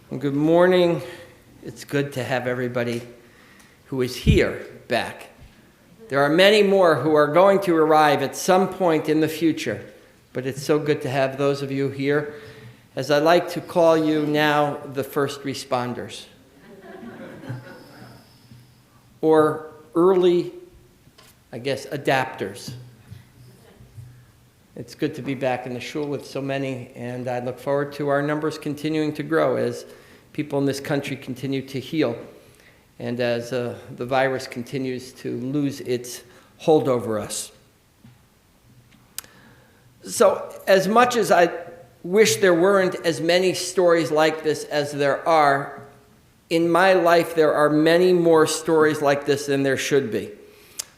Well, good morning. It's good to have everybody who is here back. There are many more who are going to arrive at some point in the future, but it's so good to have those of you here, as I like to call you now, the first responders. Or early, adapters. It's good to be back in the shul with so many, and I look forward to our numbers continuing to grow as people in this country continue to heal and as the virus continues to lose its hold over us. So as much as I wish there weren't as many stories like this as there are, in my life there are many more stories like this than there should be.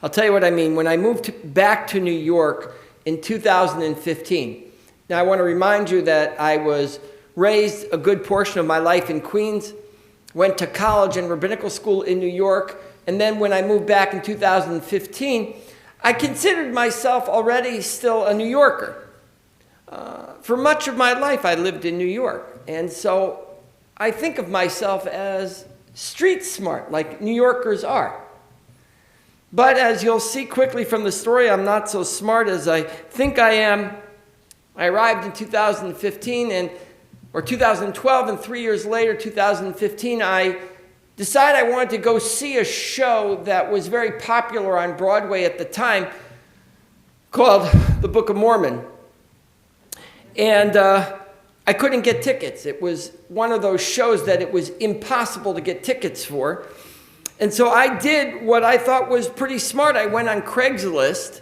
I'll tell you what I mean. When I moved back to New York in 2015, now I want to remind you that I was raised a good portion of my life in Queens, went to college and rabbinical school in New York, and then when I moved back in 2015, I considered myself already still a New Yorker. For much of my life, I lived in New York, and so I think of myself as street smart, like New Yorkers are. But as you'll see quickly from the story, I'm not so smart as I think I am. I arrived in 2015 or 2012, and 3 years later, 2015, I decided I wanted to go see a show that was very popular on Broadway at the time called The Book of Mormon. And I couldn't get tickets. It was one of those shows that it was impossible to get tickets for. And so I did what I thought was pretty smart. I went on Craigslist.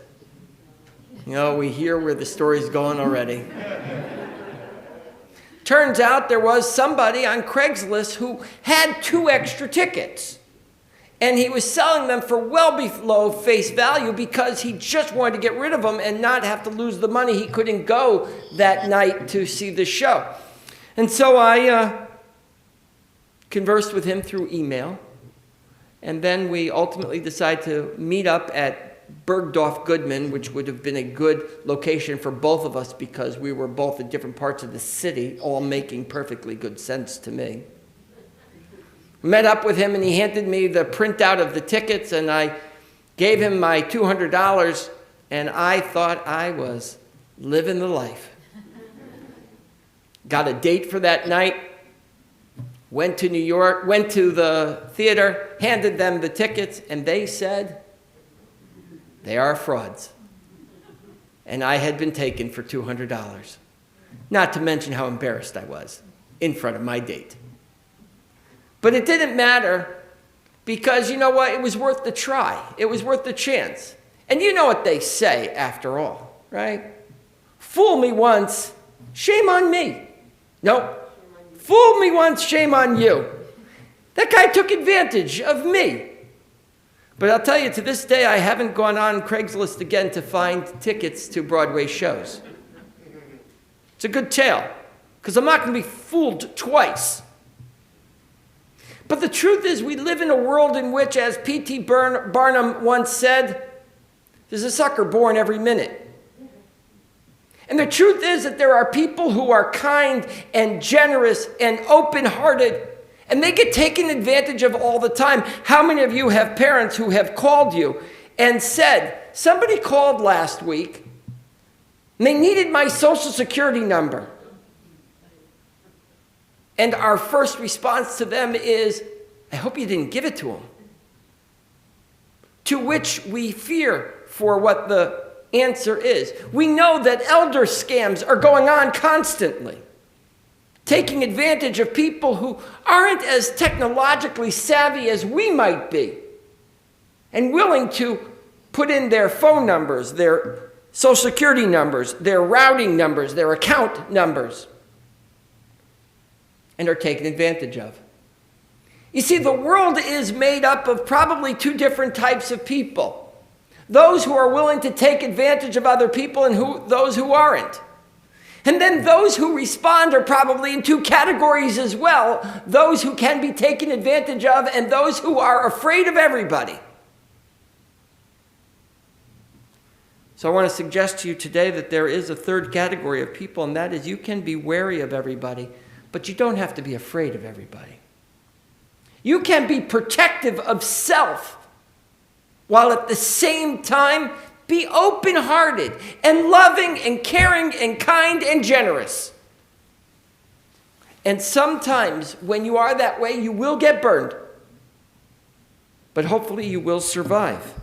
You know, we hear where the story's going already. Turns out there was somebody on Craigslist who had 2 extra tickets. And he was selling them for well below face value because he just wanted to get rid of them and not have to lose the money. He couldn't go that night to see the show. And so I conversed with him through email. And then we ultimately decided to meet up at Bergdorf Goodman, which would have been a good location for both of us because we were both in different parts of the city, all making perfectly good sense to me. Met up with him and he handed me the printout of the tickets and I gave him my $200 and I thought I was living the life. Got a date for that night, went to New York, went to the theater, handed them the tickets, and they said, they are frauds. And I had been taken for $200. Not to mention how embarrassed I was in front of my date. But it didn't matter because, you know what, it was worth the try. It was worth the chance. And you know what they say after all, right? Fool me once, shame on me. Nope. Fool me once, shame on you. That guy took advantage of me. But I'll tell you, to this day, I haven't gone on Craigslist again to find tickets to Broadway shows. It's a good tale, because I'm not going to be fooled twice. But the truth is, we live in a world in which, as P.T. Barnum once said, there's a sucker born every minute. And the truth is that there are people who are kind and generous and open-hearted, and they get taken advantage of all the time. How many of you have parents who have called you and said, somebody called last week, and they needed my social security number? And our first response to them is, I hope you didn't give it to them. To which we fear for what the answer is. We know that elder scams are going on constantly, taking advantage of people who aren't as technologically savvy as we might be, and willing to put in their phone numbers, their social security numbers, their routing numbers, their account numbers, and are taken advantage of. You see, the world is made up of probably 2 different types of people. Those who are willing to take advantage of other people and those who aren't. And then those who respond are probably in 2 categories as well. Those who can be taken advantage of and those who are afraid of everybody. So I want to suggest to you today that there is a 3rd category of people, and that is you can be wary of everybody, But you don't have to be afraid of everybody. You can be protective of self, while at the same time be open-hearted and loving and caring and kind and generous. And sometimes when you are that way, you will get burned. But hopefully you will survive.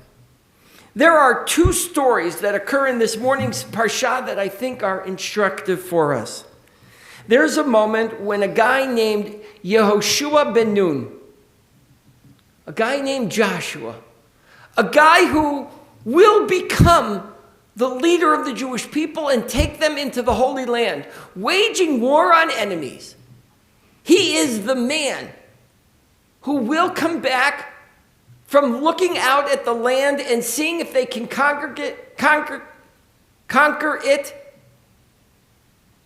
There are two stories that occur in this morning's Parsha that I think are instructive for us. There's a moment when a guy named Yehoshua ben Nun, a guy named Joshua, a guy who will become the leader of the Jewish people and take them into the Holy Land, waging war on enemies. He is the man who will come back from looking out at the land and seeing if they can conquer it.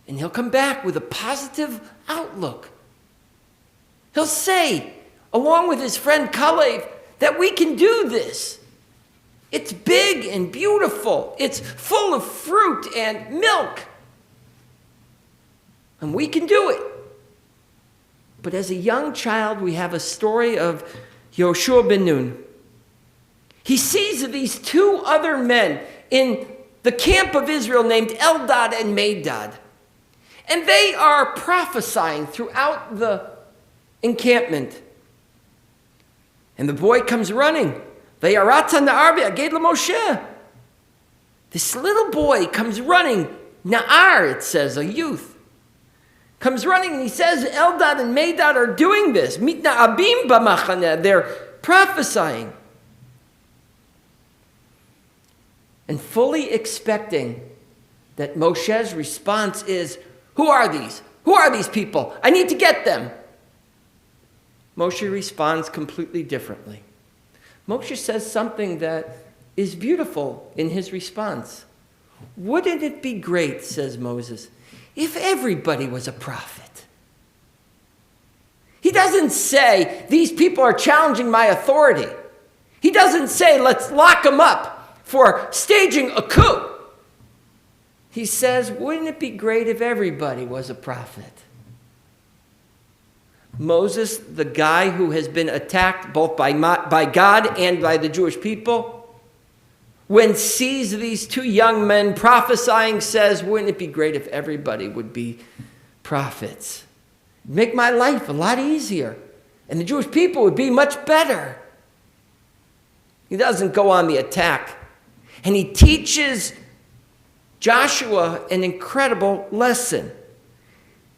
And he'll come back with a positive outlook. He'll say, along with his friend Kalev, that we can do this. It's big and beautiful. It's full of fruit and milk. And we can do it. But as a young child, we have a story of Yehoshua ben Nun. He sees these two other men in the camp of Israel named Eldad and Medad. And they are prophesying throughout the encampment. And the boy comes running. This little boy comes running. Na'ar, it says, a youth. Comes running and he says, Eldad and Medad are doing this. Mitna abim b'machaneh. They're prophesying. And fully expecting that Moshe's response is, who are these? Who are these people? I need to get them. Moshe responds completely differently. Moshe says something that is beautiful in his response. Wouldn't it be great, says Moses, if everybody was a prophet? He doesn't say, these people are challenging my authority. He doesn't say, let's lock them up for staging a coup. He says, wouldn't it be great if everybody was a prophet? Moses, the guy who has been attacked both by God and by the Jewish people, when sees these two young men prophesying, says, wouldn't it be great if everybody would be prophets? It'd make my life a lot easier, and the Jewish people would be much better. He doesn't go on the attack, and he teaches Joshua an incredible lesson.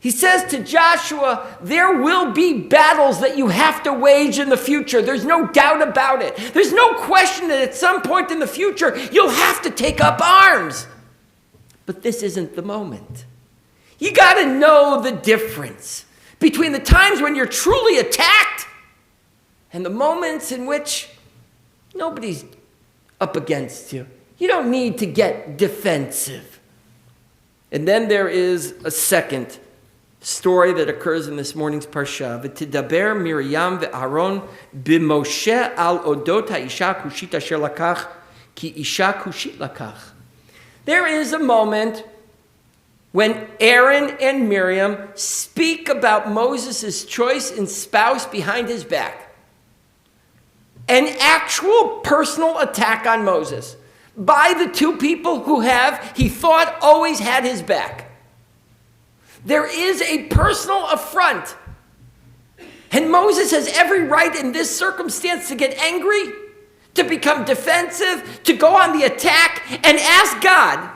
He says to Joshua, there will be battles that you have to wage in the future. There's no doubt about it. There's no question that at some point in the future, you'll have to take up arms. But this isn't the moment. You got to know the difference between the times when you're truly attacked and the moments in which nobody's up against you. You don't need to get defensive. And then there is a second story that occurs in this morning's parsha. V'tidaber Miriam ve'Aaron b'Moshe al odot ha'isha kushit asher lakach ki isha kushit lakach. There is a moment when Aaron and Miriam speak about Moses' choice in spouse behind his back. An actual personal attack on Moses by the two people who he thought always had his back. There is a personal affront. And Moses has every right in this circumstance to get angry, to become defensive, to go on the attack, and ask God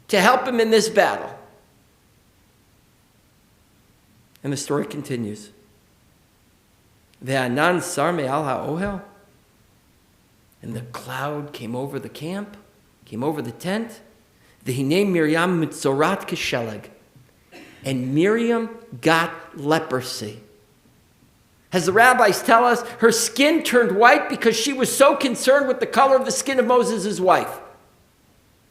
to help him in this battle. And the story continues. Ve'anan sar me'al ha'ohel. And the cloud came over the camp, came over the tent. V'hinei Miriam mitzorat kesheleg. And Miriam got leprosy. As the rabbis tell us, her skin turned white because she was so concerned with the color of the skin of Moses' wife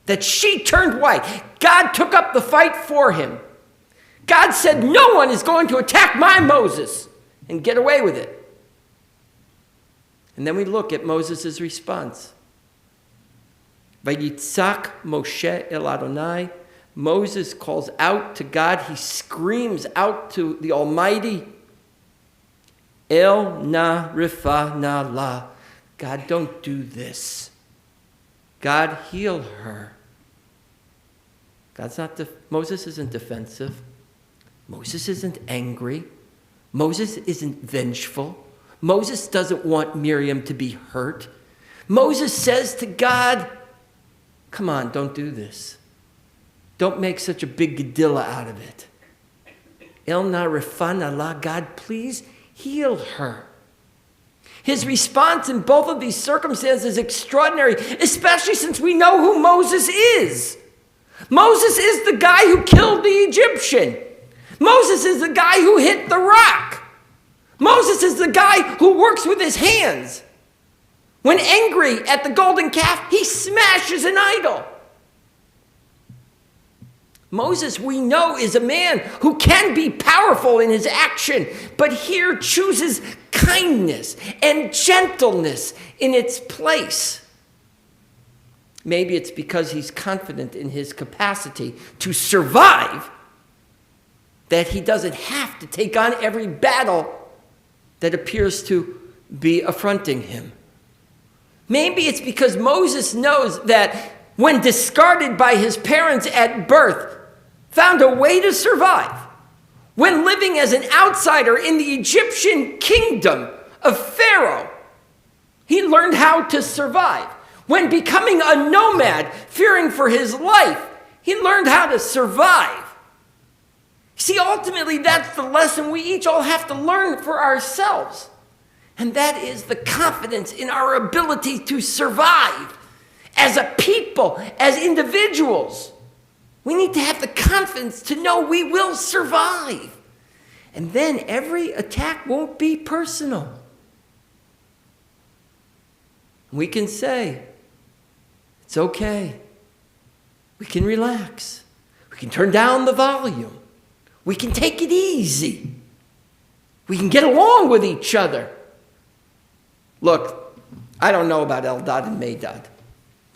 that she turned white. God took up the fight for him. God said, no one is going to attack my Moses and get away with it. And then we look at Moses' response. Vayitzak Moshe el Adonai, Moses calls out to God. He screams out to the Almighty. El na rifa na la. God, don't do this. God, heal her. Moses isn't defensive. Moses isn't angry. Moses isn't vengeful. Moses doesn't want Miriam to be hurt. Moses says to God, come on, don't do this. Don't make such a big gadilla out of it. El na rifan Allah, God, please heal her. His response in both of these circumstances is extraordinary, especially since we know who Moses is. Moses is the guy who killed the Egyptian. Moses is the guy who hit the rock. Moses is the guy who works with his hands. When angry at the golden calf, he smashes an idol. Moses, we know, is a man who can be powerful in his action, but here chooses kindness and gentleness in its place. Maybe it's because he's confident in his capacity to survive that he doesn't have to take on every battle that appears to be affronting him. Maybe it's because Moses knows that when discarded by his parents at birth, found a way to survive. When living as an outsider in the Egyptian kingdom of Pharaoh, he learned how to survive. When becoming a nomad, fearing for his life, he learned how to survive. See, ultimately, that's the lesson we each all have to learn for ourselves. And that is the confidence in our ability to survive as a people, as individuals. We need to have the confidence to know we will survive. And then every attack won't be personal. We can say, it's okay. We can relax. We can turn down the volume. We can take it easy. We can get along with each other. Look, I don't know about Eldad and Medad.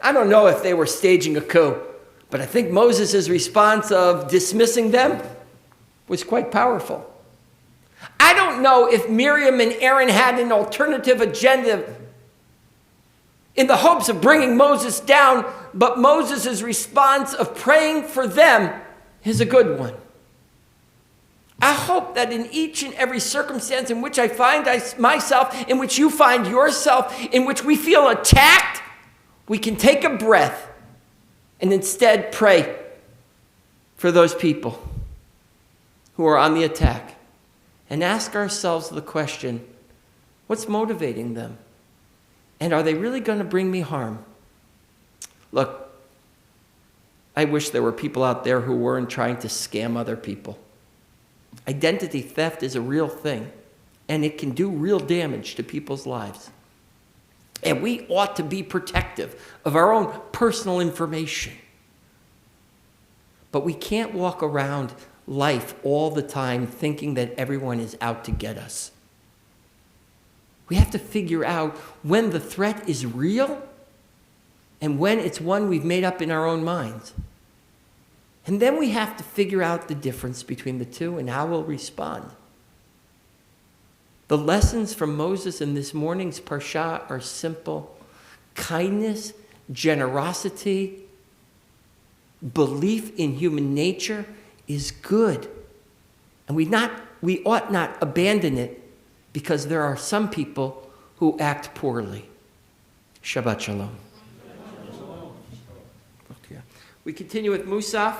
I don't know if they were staging a coup, but I think Moses' response of dismissing them was quite powerful. I don't know if Miriam and Aaron had an alternative agenda in the hopes of bringing Moses down, but Moses' response of praying for them is a good one. I hope that in each and every circumstance in which I find myself, in which you find yourself, in which we feel attacked, we can take a breath and instead pray for those people who are on the attack and ask ourselves the question, what's motivating them? And are they really going to bring me harm? Look, I wish there were people out there who weren't trying to scam other people. Identity theft is a real thing, and it can do real damage to people's lives. And we ought to be protective of our own personal information. But we can't walk around life all the time thinking that everyone is out to get us. We have to figure out when the threat is real and when it's one we've made up in our own minds. And then we have to figure out the difference between the two and how we'll respond. The lessons from Moses in this morning's Parashat are simple. Kindness, generosity, belief in human nature is good. And we ought not abandon it because there are some people who act poorly. Shabbat Shalom. We continue with Musaf.